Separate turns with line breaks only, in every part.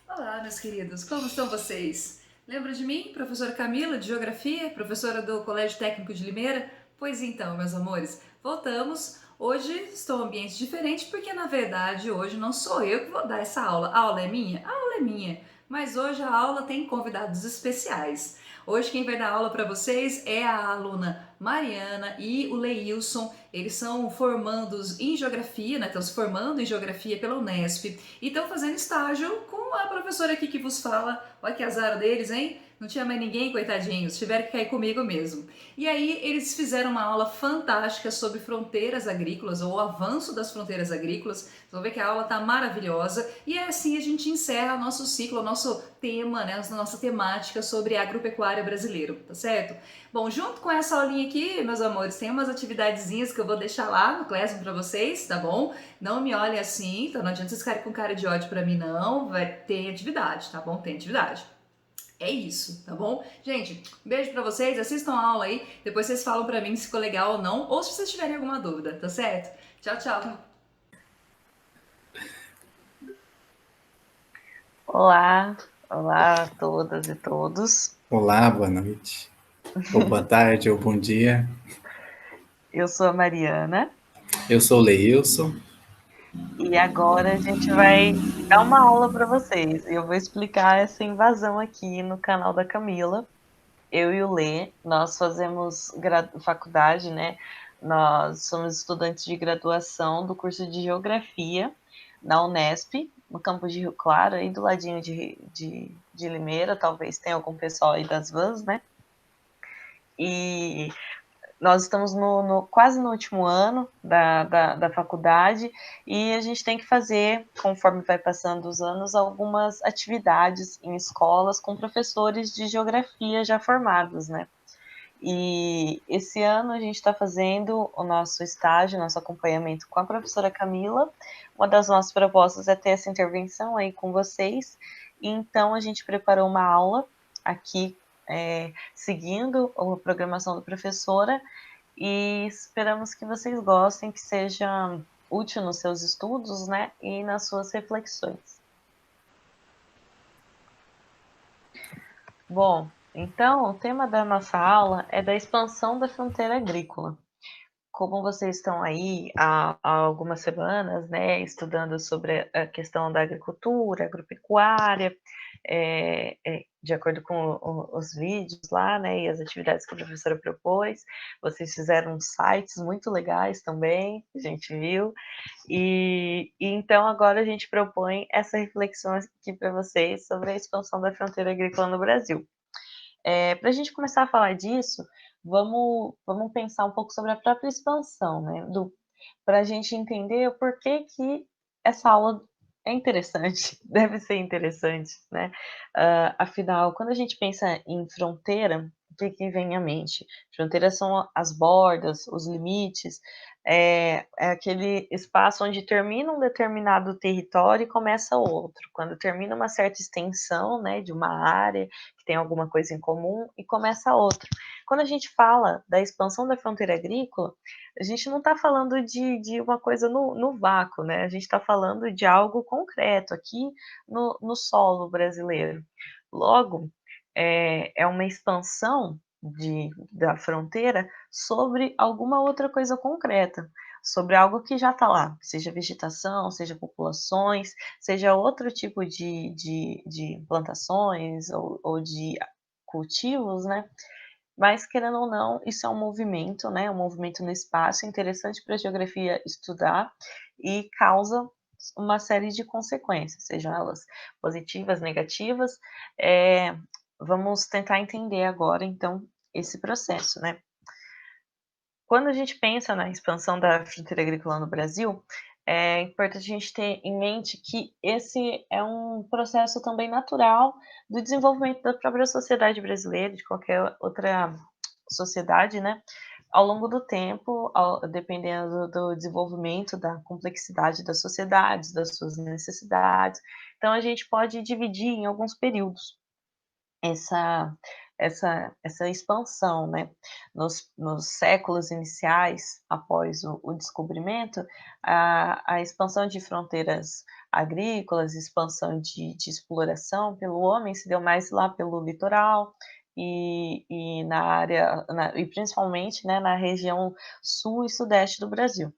Olá, meus queridos, como estão vocês? Lembra de mim, professora Camila, de Geografia, professora do Colégio Técnico de Limeira? Pois então, meus amores, voltamos. Hoje estou em um ambiente diferente porque, na verdade, hoje não sou eu que vou dar essa aula. A aula é minha? A aula é minha. Mas hoje a aula tem convidados especiais. Hoje quem vai dar aula para vocês é a aluna Mariana e o Leilson. Eles são formandos em Geografia, né? Estão se formando em Geografia pela Unesp e estão fazendo estágio com a professora aqui que vos fala. Olha que azar deles, hein? Não tinha mais ninguém, coitadinhos, tiveram que cair comigo mesmo. E aí eles fizeram uma aula fantástica sobre fronteiras agrícolas, ou o avanço das fronteiras agrícolas. Vocês vão ver que a aula tá maravilhosa. E é assim a gente encerra o nosso ciclo, o nosso tema, né, a nossa temática sobre agropecuária brasileiro, tá certo? Bom, junto com essa aulinha aqui, meus amores, tem umas atividadezinhas que eu vou deixar lá no Classroom pra vocês, tá bom? Não me olhem assim, então não adianta vocês ficarem com cara de ódio pra mim, não. Vai ter atividade, tá bom? Tem atividade. É isso, tá bom? Gente, beijo pra vocês, assistam a aula aí, depois vocês falam pra mim se ficou legal ou não, ou se vocês tiverem alguma dúvida, tá certo? Tchau, tchau.
Olá, olá a todas e todos.
Olá, boa noite, ou boa tarde, ou bom dia.
Eu sou a Mariana
Eu sou o Leilson.
e agora a gente vai dar uma aula para vocês. Eu vou explicar essa invasão aqui no canal da Camila. Eu e o Lê, nós fazemos faculdade, né? Nós somos estudantes de graduação do curso de Geografia na Unesp, no campus de Rio Claro, aí do ladinho de Limeira, talvez tenha algum pessoal aí das vans, né? E nós estamos quase no último ano da faculdade e a gente tem que fazer, conforme vai passando os anos, algumas atividades em escolas com professores de geografia já formados, né? E esse ano a gente está fazendo o nosso estágio, nosso acompanhamento com a professora Camila. Uma das nossas propostas é ter essa intervenção aí com vocês. E então a gente preparou uma aula aqui, seguindo a programação da professora, e esperamos que vocês gostem, que seja útil nos seus estudos, né, e nas suas reflexões. Bom, então o tema da nossa aula é da expansão da fronteira agrícola. Como vocês estão aí há algumas semanas, né, estudando sobre a questão da agricultura, agropecuária, de acordo com os vídeos lá, né, e as atividades que a professora propôs, vocês fizeram uns sites muito legais também, a gente viu, e então agora a gente propõe essa reflexão aqui para vocês sobre a expansão da fronteira agrícola no Brasil. Para a gente começar a falar disso, vamos pensar um pouco sobre a própria expansão, né? Para a gente entender o porquê que essa aula é interessante, deve ser interessante, né? Afinal, quando a gente pensa em fronteira, o que vem à mente? Fronteiras são as bordas, os limites, é aquele espaço onde termina um determinado território e começa outro. Quando termina uma certa extensão, né, de uma área que tem alguma coisa em comum e começa outra. Quando a gente fala da expansão da fronteira agrícola, a gente não está falando de uma coisa no vácuo, né? A gente está falando de algo concreto aqui no solo brasileiro. Logo, é uma expansão da fronteira sobre alguma outra coisa concreta, sobre algo que já está lá, seja vegetação, seja populações, seja outro tipo de plantações ou de cultivos, né? Mas, querendo ou não, isso é um movimento, né? Um movimento no espaço interessante para a geografia estudar e causa uma série de consequências, sejam elas positivas, negativas. Vamos tentar entender agora, então, esse processo, né? Quando a gente pensa na expansão da fronteira agrícola no Brasil, é importante a gente ter em mente que esse é um processo também natural do desenvolvimento da própria sociedade brasileira, de qualquer outra sociedade, né? ao longo do tempo, dependendo do desenvolvimento, da complexidade das sociedades, das suas necessidades. Então, a gente pode dividir em alguns períodos essa, essa expansão, né? Nos séculos iniciais, após o descobrimento, a expansão de fronteiras agrícolas, expansão de exploração pelo homem se deu mais lá pelo litoral, e na área, e principalmente, né, na região sul e sudeste do Brasil,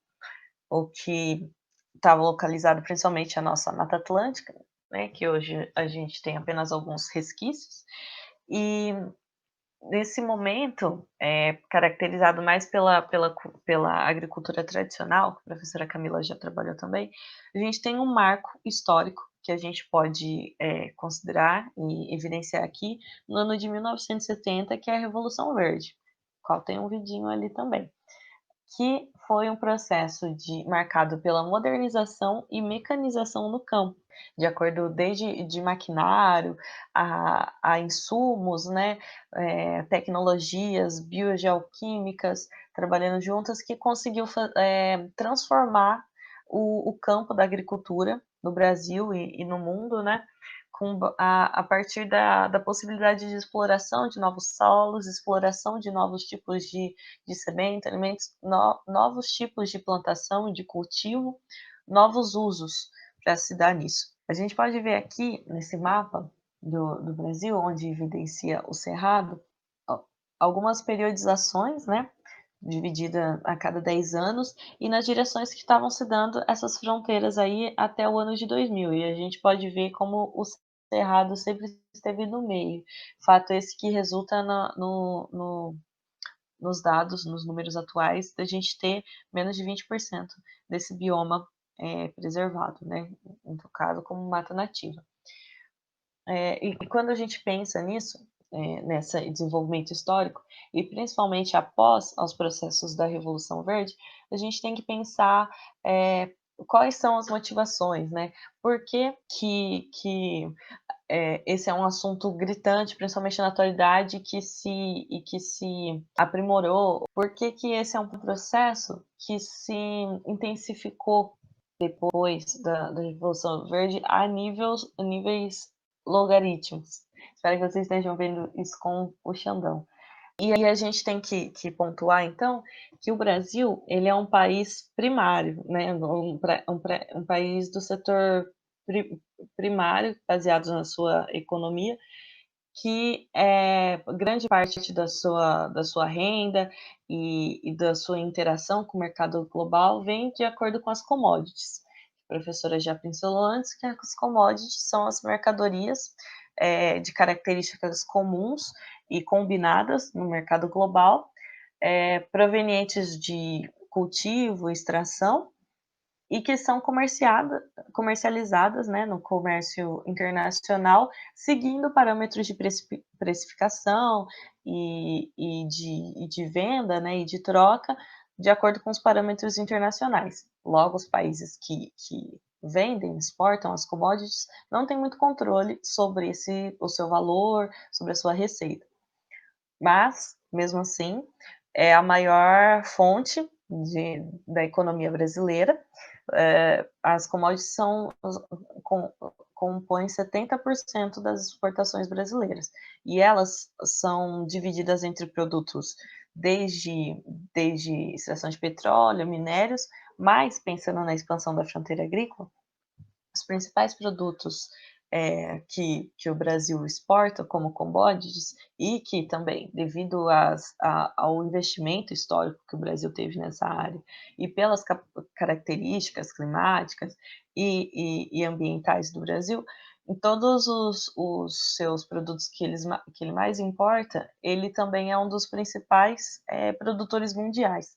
o que estava localizado principalmente a nossa Mata Atlântica, né, que hoje a gente tem apenas alguns resquícios, e nesse momento, caracterizado mais pela agricultura tradicional, que a professora Camila já trabalhou também, a gente tem um marco histórico que a gente pode considerar e evidenciar aqui no ano de 1970, que é a Revolução Verde, qual tem um vidinho ali também, que foi um processo marcado pela modernização e mecanização no campo, de acordo desde de maquinário a insumos, né, tecnologias biogeoquímicas trabalhando juntas, que conseguiu transformar o campo da agricultura no Brasil e no mundo, né, a partir da possibilidade de exploração de novos solos, exploração de novos tipos de semente, alimentos, novos tipos de plantação e de cultivo, novos usos para se dar nisso. A gente pode ver aqui nesse mapa do Brasil, onde evidencia o cerrado, algumas periodizações, né, dividida a cada 10 anos, e nas direções que estavam se dando essas fronteiras aí até o ano de 2000. E a gente pode ver como o cerrado sempre esteve no meio. Fato esse que resulta nos dados, nos números atuais, da gente ter menos de 20% desse bioma preservado, né, intocado como mata nativa. E quando a gente pensa nisso, nesse desenvolvimento histórico, e principalmente após os processos da Revolução Verde, a gente tem que pensar quais são as motivações, né? Por que esse é um assunto gritante, principalmente na atualidade, que se aprimorou? Por que esse é um processo que se intensificou depois da Revolução Verde a níveis logaritmos? Espero que vocês estejam vendo isso com o Xandão. E aí a gente tem que pontuar, então, que o Brasil ele é um país primário, né? Um país do setor primário, baseado na sua economia, que grande parte da sua renda e da sua interação com o mercado global vem de acordo com as commodities. A professora já pincelou antes que as commodities são as mercadorias de características comuns e combinadas no mercado global, provenientes de cultivo, extração, e que são comercializadas, né, no comércio internacional, seguindo parâmetros de precificação e de venda, né, e de troca, de acordo com os parâmetros internacionais. Logo, os países que vendem, exportam as commodities, não têm muito controle sobre o seu valor, sobre a sua receita. Mas, mesmo assim, é a maior fonte da economia brasileira. As commodities compõem 70% das exportações brasileiras, e elas são divididas entre produtos desde extração de petróleo, minérios, mas pensando na expansão da fronteira agrícola, os principais produtos que o Brasil exporta como commodities, e que também, devido ao investimento histórico que o Brasil teve nessa área, e pelas características climáticas e ambientais do Brasil, em todos os seus produtos que ele mais importa, ele também é um dos principais produtores mundiais.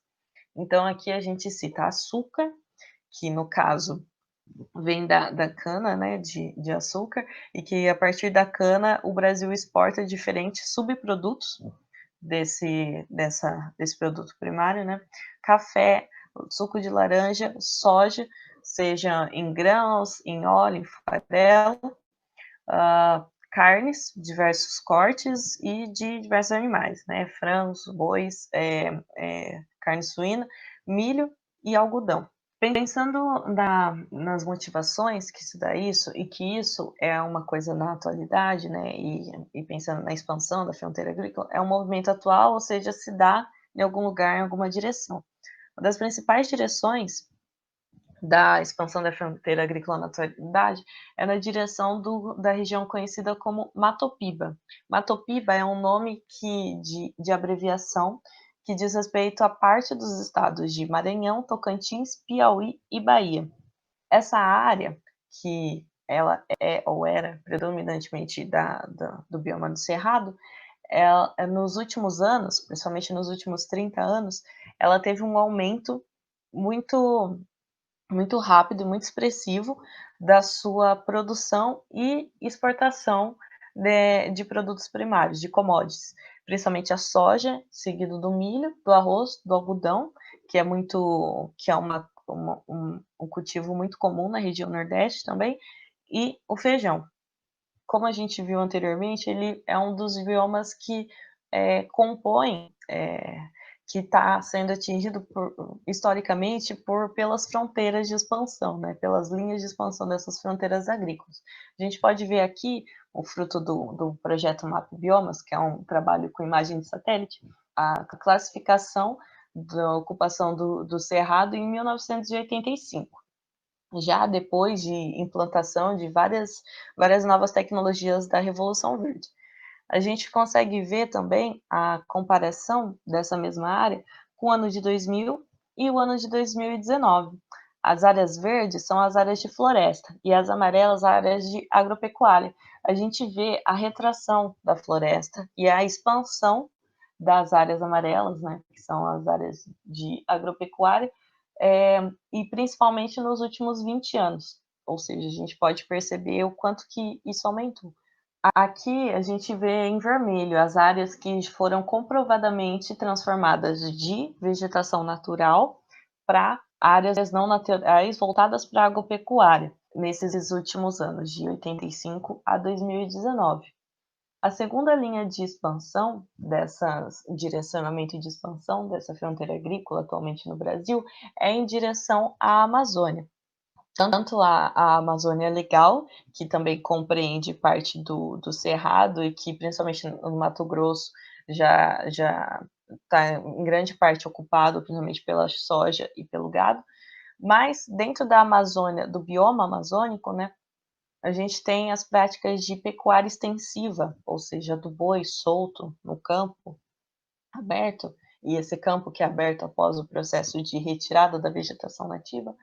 Então, aqui a gente cita açúcar, que no caso vem da cana, né, de açúcar, e que a partir da cana o Brasil exporta diferentes subprodutos desse produto primário, né, café, suco de laranja, soja, seja em grãos, em óleo, em farelo, carnes, diversos cortes e de diversos animais, né? Frangos, bois, carne suína, milho e algodão. Pensando nas motivações que se dá isso, e que isso é uma coisa na atualidade, né, e pensando na expansão da fronteira agrícola, é um movimento atual, ou seja, se dá em algum lugar, em alguma direção. Uma das principais direções da expansão da fronteira agrícola na atualidade é na direção da região conhecida como Matopiba. Matopiba é um nome de abreviação que diz respeito à parte dos estados de Maranhão, Tocantins, Piauí e Bahia. Essa área, que ela é ou era predominantemente do bioma do Cerrado, nos últimos anos, principalmente nos últimos 30 anos, ela teve um aumento muito muito rápido e muito expressivo da sua produção e exportação de produtos primários, de commodities, principalmente a soja, seguido do milho, do arroz, do algodão, que é um cultivo muito comum na região Nordeste também, e o feijão. Como a gente viu anteriormente, ele é um dos biomas que compõe, que está sendo atingido historicamente pelas fronteiras de expansão, né, pelas linhas de expansão dessas fronteiras agrícolas. A gente pode ver aqui o fruto do projeto Map Biomas, que é um trabalho com imagem de satélite, a classificação da ocupação do Cerrado em 1985. Já depois de implantação de várias novas tecnologias da Revolução Verde. A gente consegue ver também a comparação dessa mesma área com o ano de 2000 e o ano de 2019. As áreas verdes são as áreas de floresta e as amarelas, áreas de agropecuária. A gente vê a retração da floresta e a expansão das áreas amarelas, né, que são as áreas de agropecuária, e principalmente nos últimos 20 anos. Ou seja, a gente pode perceber o quanto que isso aumentou. Aqui a gente vê em vermelho as áreas que foram comprovadamente transformadas de vegetação natural para áreas não naturais voltadas para a agropecuária, nesses últimos anos, de 85 a 2019. A segunda linha de expansão direcionamento de expansão dessa fronteira agrícola atualmente no Brasil é em direção à Amazônia. Tanto a Amazônia Legal, que também compreende parte do Cerrado e que principalmente no Mato Grosso já está em grande parte ocupado, principalmente pela soja e pelo gado, mas dentro da Amazônia, do bioma amazônico, né, a gente tem as práticas de pecuária extensiva, ou seja, do boi solto no campo aberto, e esse campo que é aberto após o processo de retirada da vegetação nativa,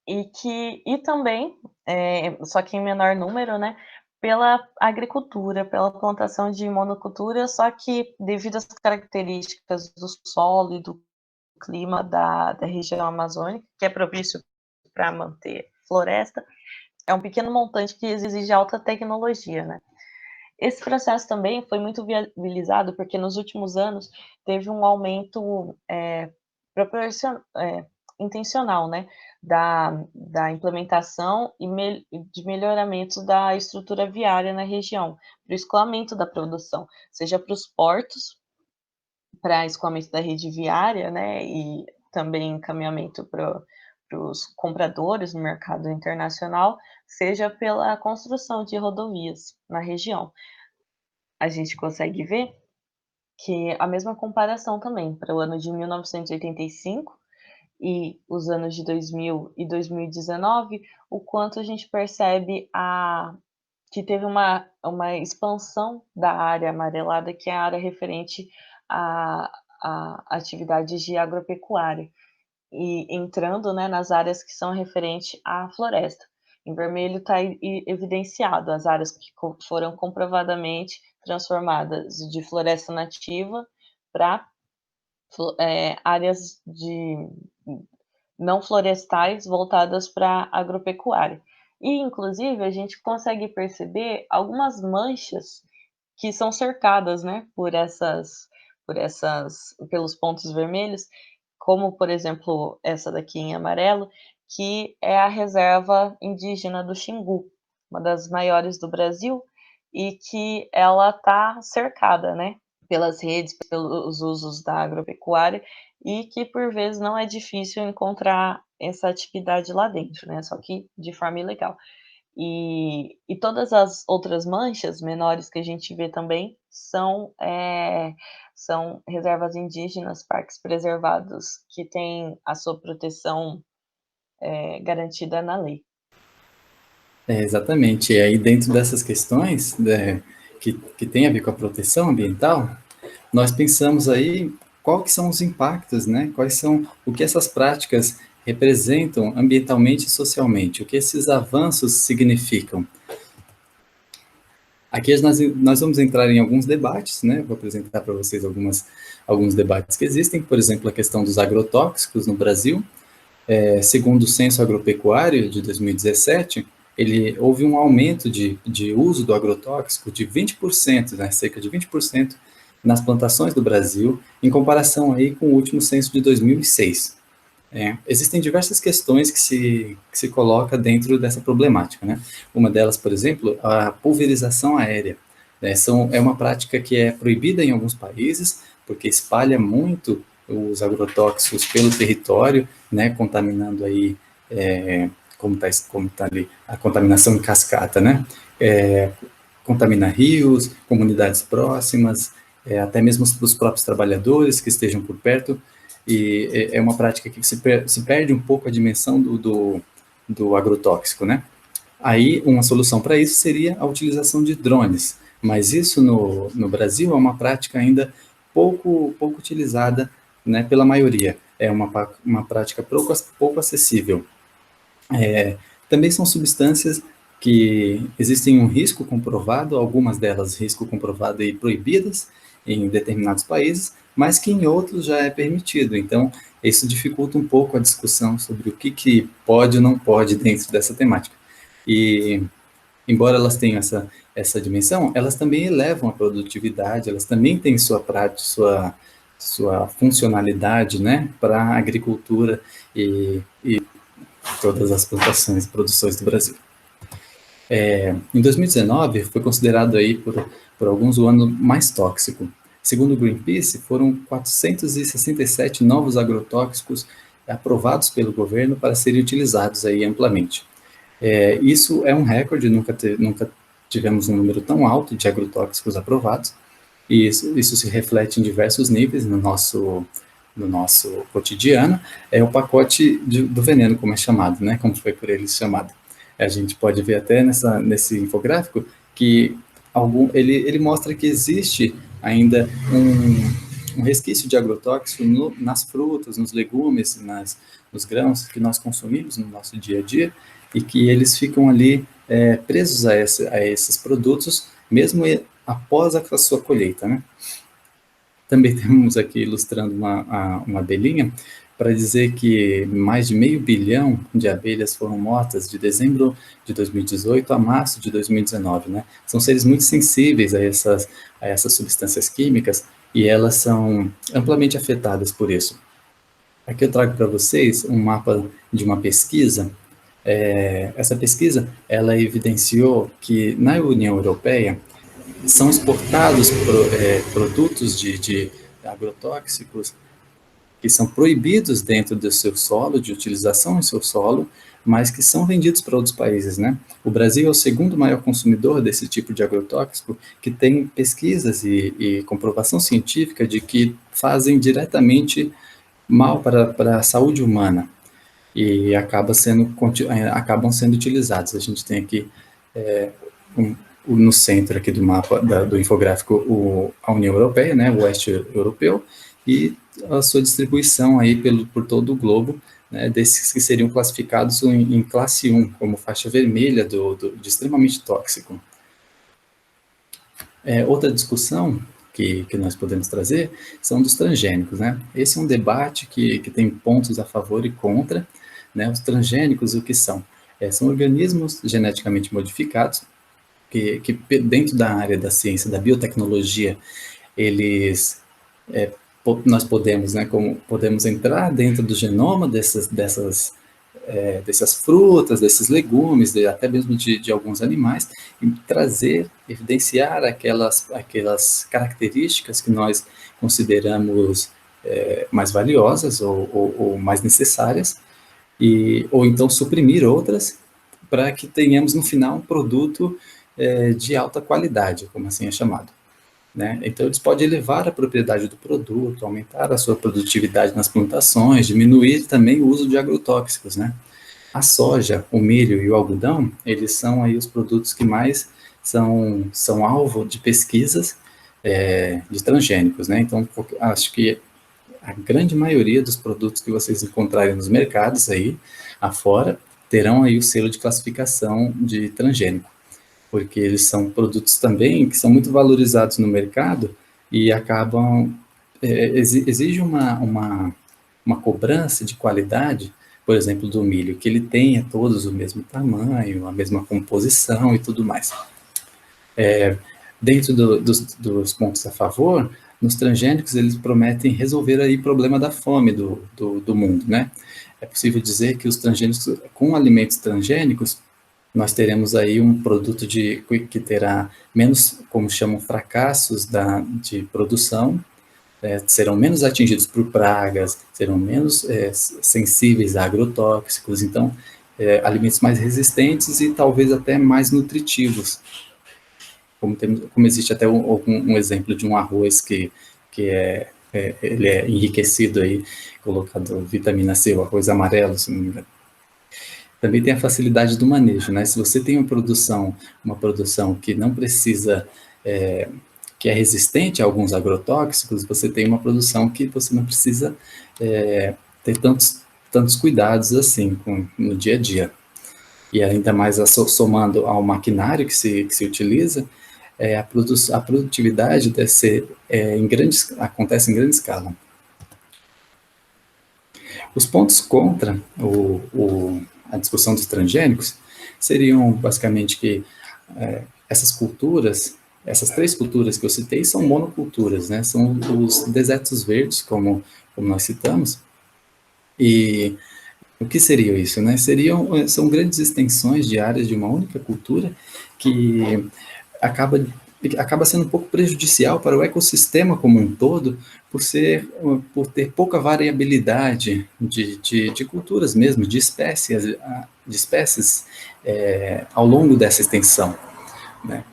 e também, só que em menor número, né, pela agricultura, pela plantação de monocultura, só que devido às características do solo e do clima da região amazônica, que é propício para manter floresta, é um pequeno montante que exige alta tecnologia, né. Esse processo também foi muito viabilizado, porque nos últimos anos teve um aumento intencional, né, da implementação de melhoramento da estrutura viária na região, para o escoamento da produção, seja para os portos, para escoamento da rede viária, né, e também encaminhamento para os compradores no mercado internacional, seja pela construção de rodovias na região. A gente consegue ver que a mesma comparação também para o ano de 1985 e os anos de 2000 e 2019, o quanto a gente percebe que teve uma expansão da área amarelada, que é a área referente a atividades de agropecuária, e entrando, né, nas áreas que são referente à floresta. Em vermelho está evidenciado as áreas que foram comprovadamente transformadas de floresta nativa para áreas não florestais voltadas para agropecuária. E, inclusive, a gente consegue perceber algumas manchas que são cercadas, né, pelos pontos vermelhos, como, por exemplo, essa daqui em amarelo, que é a reserva indígena do Xingu, uma das maiores do Brasil, e que ela está cercada, né, pelas redes, pelos usos da agropecuária, e que por vezes não é difícil encontrar essa atividade lá dentro, né, só que de forma ilegal. E todas as outras manchas menores que a gente vê também são reservas indígenas, parques preservados, que têm a sua proteção garantida na lei.
Exatamente. E aí, dentro dessas questões, né, que tem a ver com a proteção ambiental, nós pensamos aí quais que são os impactos, né? Quais são o que essas práticas representam ambientalmente e socialmente, o que esses avanços significam. Aqui nós vamos entrar em alguns debates, né? Vou apresentar para vocês alguns debates que existem, por exemplo, a questão dos agrotóxicos no Brasil. Segundo o Censo Agropecuário de 2017, houve um aumento de uso do agrotóxico de 20%, né, cerca de 20%, nas plantações do Brasil, em comparação aí com o último censo de 2006. Existem diversas questões que se coloca dentro dessa problemática, né? Uma delas, por exemplo, a pulverização aérea. É uma prática que é proibida em alguns países, porque espalha muito os agrotóxicos pelo território, né, contaminando aí, como tá ali, a contaminação em cascata, né? Contamina rios, comunidades próximas, até mesmo os próprios trabalhadores que estejam por perto, e é uma prática que se perde um pouco a dimensão do agrotóxico, né? Aí, uma solução para isso seria a utilização de drones, mas isso no Brasil é uma prática ainda pouco utilizada, né, pela maioria. É uma prática pouco acessível. Também são substâncias que existem um risco comprovado, algumas delas risco comprovado e proibidas em determinados países, mas que em outros já é permitido. Então, isso dificulta um pouco a discussão sobre o que pode ou não pode dentro dessa temática. E, embora elas tenham essa dimensão, elas também elevam a produtividade, elas também têm sua prática, sua funcionalidade, né, para a agricultura e todas as plantações e produções do Brasil. Em 2019, foi considerado aí por alguns o ano mais tóxico. Segundo o Greenpeace, foram 467 novos agrotóxicos aprovados pelo governo para serem utilizados aí amplamente. Isso é um recorde, nunca tivemos um número tão alto de agrotóxicos aprovados, e isso se reflete em diversos níveis no nosso cotidiano. É o pacote do veneno, como é chamado, né? Como foi por eles chamado. A gente pode ver até nesse infográfico que ele mostra que existe ainda um resquício de agrotóxico nas frutas, nos legumes, nos grãos que nós consumimos no nosso dia a dia, e que eles ficam ali presos a esses produtos, mesmo após a sua colheita, né? Também temos aqui ilustrando uma abelhinha, para dizer que mais de 500 milhão de abelhas foram mortas de dezembro de 2018 a março de 2019, né? São seres muito sensíveis a essas substâncias químicas, e elas são amplamente afetadas por isso. Aqui eu trago para vocês um mapa de uma pesquisa. Essa pesquisa, ela evidenciou que na União Europeia são exportados produtos de agrotóxicos que são proibidos dentro do seu solo, de utilização em seu solo, mas que são vendidos para outros países, né? O Brasil é o segundo maior consumidor desse tipo de agrotóxico, que tem pesquisas e comprovação científica de que fazem diretamente mal para a saúde humana, e acabam sendo utilizados. A gente tem aqui no centro aqui do mapa do infográfico a União Europeia, né, o Oeste Europeu, e a sua distribuição aí por todo o globo, né, desses que seriam classificados em classe 1, como faixa vermelha de extremamente tóxico. Outra discussão que nós podemos trazer são dos transgênicos, né? Esse é um debate que tem pontos a favor e contra, né? Os transgênicos, o que são? São organismos geneticamente modificados que dentro da área da ciência, da biotecnologia, nós podemos, né, podemos entrar dentro do genoma dessas frutas, desses legumes, até mesmo de alguns animais, e trazer, evidenciar aquelas características que nós consideramos mais valiosas ou mais necessárias, ou então suprimir outras, para que tenhamos no final um produto de alta qualidade, como assim é chamado. Né? Então, eles podem elevar a propriedade do produto, aumentar a sua produtividade nas plantações, diminuir também o uso de agrotóxicos. Né? A soja, o milho e o algodão, eles são aí os produtos que mais são alvo de pesquisas de transgênicos. Né? Então, acho que a grande maioria dos produtos que vocês encontrarem nos mercados aí, afora, terão aí o selo de classificação de transgênico, porque eles são produtos também que são muito valorizados no mercado e acabam, exige uma cobrança de qualidade, por exemplo, do milho, que ele tenha todos o mesmo tamanho, a mesma composição e tudo mais. Dentro dos pontos a favor, nos transgênicos eles prometem resolver aí o problema da fome do mundo, né? É possível dizer que os transgênicos, com alimentos transgênicos, nós teremos aí um produto que terá menos, como chamam, fracassos de produção, serão menos atingidos por pragas, serão menos sensíveis a agrotóxicos, então, alimentos mais resistentes e talvez até mais nutritivos. Como existe até um exemplo de um arroz que ele é enriquecido aí, colocado vitamina C, o arroz amarelo, se não me engano. Também tem a facilidade do manejo, né? Se você tem uma produção que não precisa, que é resistente a alguns agrotóxicos, você tem uma produção que você não precisa ter tantos cuidados assim no dia a dia. E ainda mais somando ao maquinário que se utiliza, a produtividade deve ser, acontece em grande escala. Os pontos contra a discussão dos transgênicos seriam basicamente que essas culturas, essas 3 culturas que eu citei, são monoculturas, né? São os desertos verdes, como nós citamos. E o que seria isso, né? São grandes extensões de áreas de uma única cultura que acaba sendo um pouco prejudicial para o ecossistema como um todo, por ter pouca variabilidade de culturas mesmo, de espécies ao longo dessa extensão. Né?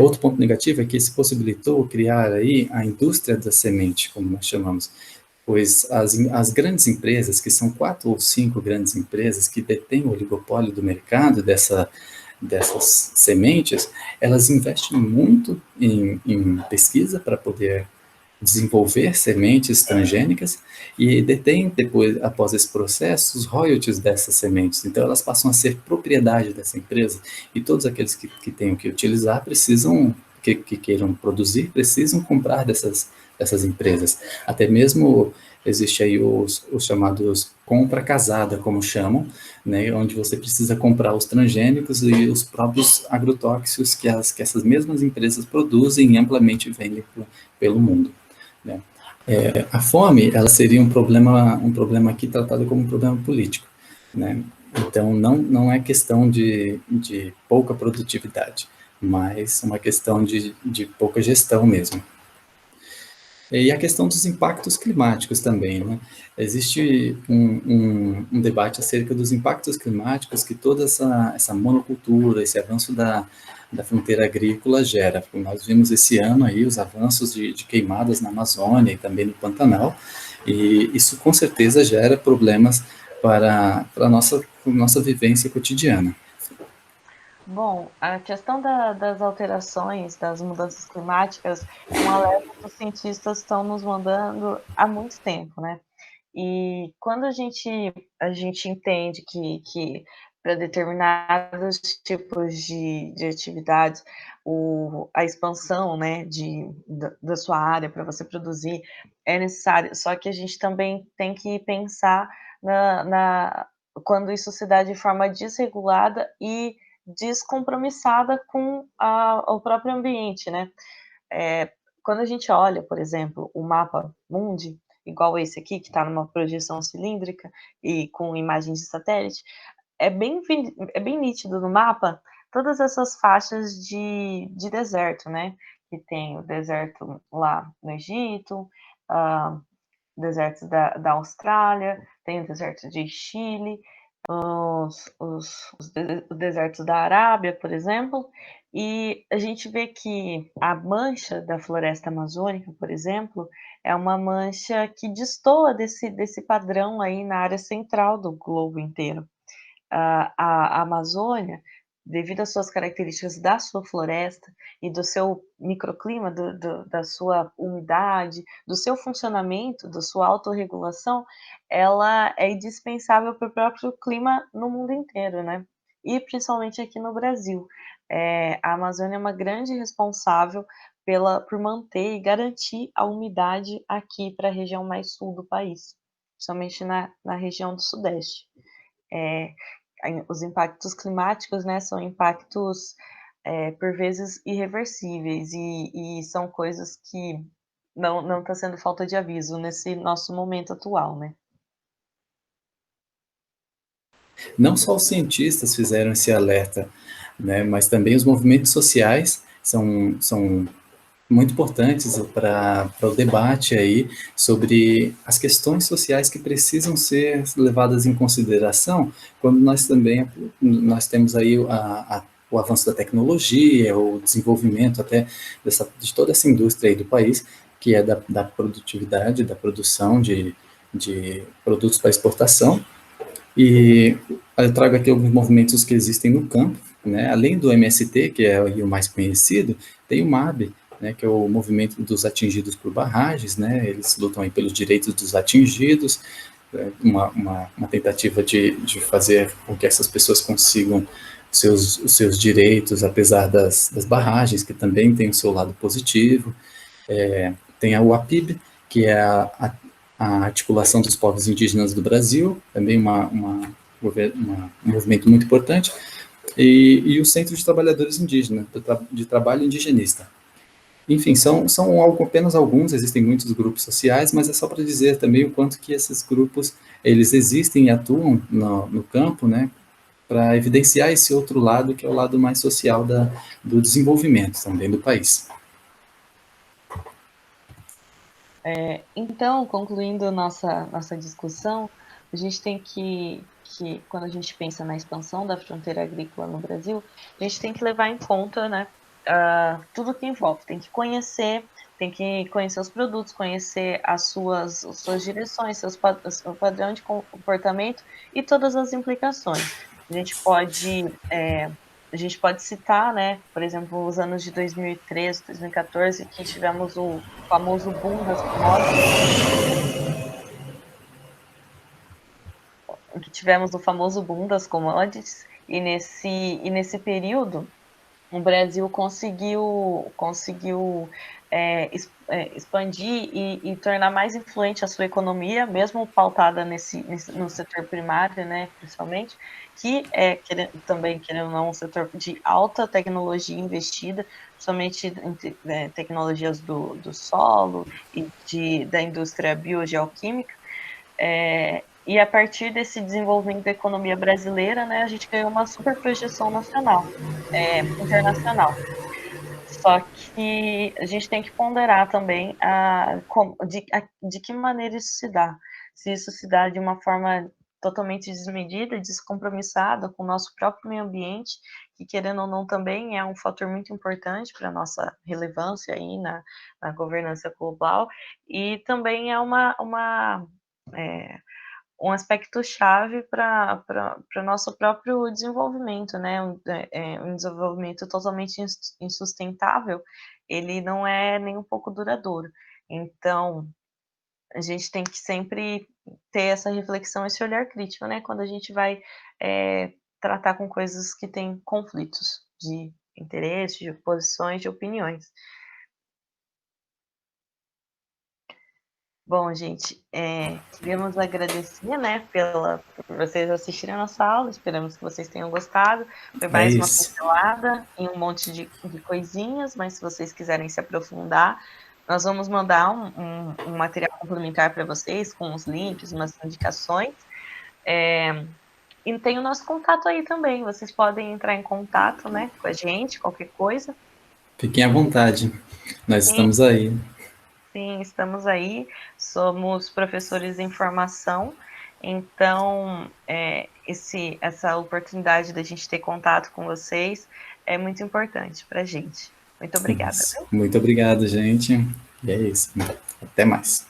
Outro ponto negativo é que se possibilitou criar aí a indústria da semente, como nós chamamos, pois as grandes empresas, que são 4 ou 5 grandes empresas que detêm o oligopólio do mercado dessas sementes, elas investem muito em pesquisa para poder desenvolver sementes transgênicas e detêm depois, após esse processo, os royalties dessas sementes. Então, elas passam a ser propriedade dessa empresa e todos aqueles que tenham que utilizar que queiram produzir, precisam comprar dessas empresas. Até mesmo existe aí os chamados compra casada, como chamam, né, onde você precisa comprar os transgênicos e os próprios agrotóxicos que essas mesmas empresas produzem e amplamente vendem pelo mundo. Né? A fome, ela seria um problema aqui tratado como um problema político. Né? Então, não é questão de pouca produtividade, mas uma questão de pouca gestão mesmo. E a questão dos impactos climáticos também, né? Existe um debate acerca dos impactos climáticos que toda essa monocultura, esse avanço da fronteira agrícola gera. Nós vimos esse ano aí os avanços de queimadas na Amazônia e também no Pantanal, e isso com certeza gera problemas para a nossa vivência cotidiana.
Bom, a questão das alterações, das mudanças climáticas, é um alerta que os cientistas estão nos mandando há muito tempo, né? E quando a gente entende que para determinados tipos de atividades, a expansão, né, da sua área para você produzir é necessário, só que a gente também tem que pensar quando isso se dá de forma desregulada e descompromissada com o próprio ambiente, né? Quando a gente olha, por exemplo, o mapa mundi, igual esse aqui, que está numa projeção cilíndrica e com imagens de satélite, é bem nítido no mapa todas essas faixas de deserto, né? Que tem o deserto lá no Egito, desertos da Austrália, tem o deserto de Chile, os desertos da Arábia, por exemplo, e a gente vê que a mancha da floresta amazônica, por exemplo, é uma mancha que destoa desse padrão aí na área central do globo inteiro. A Amazônia, devido às suas características da sua floresta e do seu microclima, da sua umidade, do seu funcionamento, da sua autorregulação, ela é indispensável para o próprio clima no mundo inteiro, né? E principalmente aqui no Brasil. A Amazônia é uma grande responsável por manter e garantir a umidade aqui para a região mais sul do país, principalmente na região do Sudeste. Os impactos climáticos, né, são impactos, por vezes irreversíveis e são coisas que não está sendo falta de aviso nesse nosso momento atual, né.
Não só os cientistas fizeram esse alerta, né, mas também os movimentos sociais são muito importantes para o debate aí sobre as questões sociais que precisam ser levadas em consideração quando nós temos aí o avanço da tecnologia, o desenvolvimento até de toda essa indústria aí do país, que é da produtividade, da produção de produtos para exportação. E eu trago aqui alguns movimentos que existem no campo, né? Além do MST, que é o mais conhecido, tem o MAB, né, que é o movimento dos atingidos por barragens, né? Eles lutam aí pelos direitos dos atingidos, uma tentativa de fazer com que essas pessoas consigam os seus direitos, apesar das barragens, que também tem o seu lado positivo. Tem a UAPIB, que é a articulação dos povos indígenas do Brasil, também um movimento muito importante, e o Centro de Trabalhadores Indígenas, de Trabalho Indigenista. Enfim, são apenas alguns, existem muitos grupos sociais, mas é só para dizer também o quanto que esses grupos, eles existem e atuam no campo, né, para evidenciar esse outro lado, que é o lado mais social do desenvolvimento também do país.
Então, concluindo nossa discussão, a gente tem que, quando a gente pensa na expansão da fronteira agrícola no Brasil, a gente tem que levar em conta, né, tudo que envolve, tem que conhecer os produtos, conhecer as suas direções, seu padrão de comportamento e todas as implicações. A gente pode citar, né, por exemplo, os anos de 2013, 2014, que tivemos o famoso boom das commodities, e nesse período o Brasil conseguiu expandir e tornar mais influente a sua economia, mesmo pautada no setor primário, né, principalmente, que é também, querendo ou não, um setor de alta tecnologia investida, somente em tecnologias do solo e da indústria biogeoquímica. E a partir desse desenvolvimento da economia brasileira, né, a gente ganhou uma super projeção internacional. Só que a gente tem que ponderar também de que maneira isso se dá. Se isso se dá de uma forma totalmente desmedida, descompromissada com o nosso próprio meio ambiente, que, querendo ou não, também é um fator muito importante para a nossa relevância aí na governança global, e também é um aspecto chave para o nosso próprio desenvolvimento, né? Um desenvolvimento totalmente insustentável, ele não é nem um pouco duradouro. Então, a gente tem que sempre ter essa reflexão, esse olhar crítico, né? Quando a gente vai tratar com coisas que têm conflitos de interesses, de posições, de opiniões. Bom, gente, queríamos agradecer, né, por vocês assistirem a nossa aula, esperamos que vocês tenham gostado. Foi mais uma pincelada em um monte de coisinhas, mas se vocês quiserem se aprofundar, Nós vamos mandar um material complementar para vocês, com os links, umas indicações. E tem o nosso contato aí também. Vocês podem entrar em contato, né, com a gente, qualquer coisa.
Fiquem à vontade. Nós estamos aí.
Sim, estamos aí. Somos professores em formação. Então, essa oportunidade da gente ter contato com vocês é muito importante para a gente. Muito obrigada.
Muito obrigado, gente. E é isso. Até mais.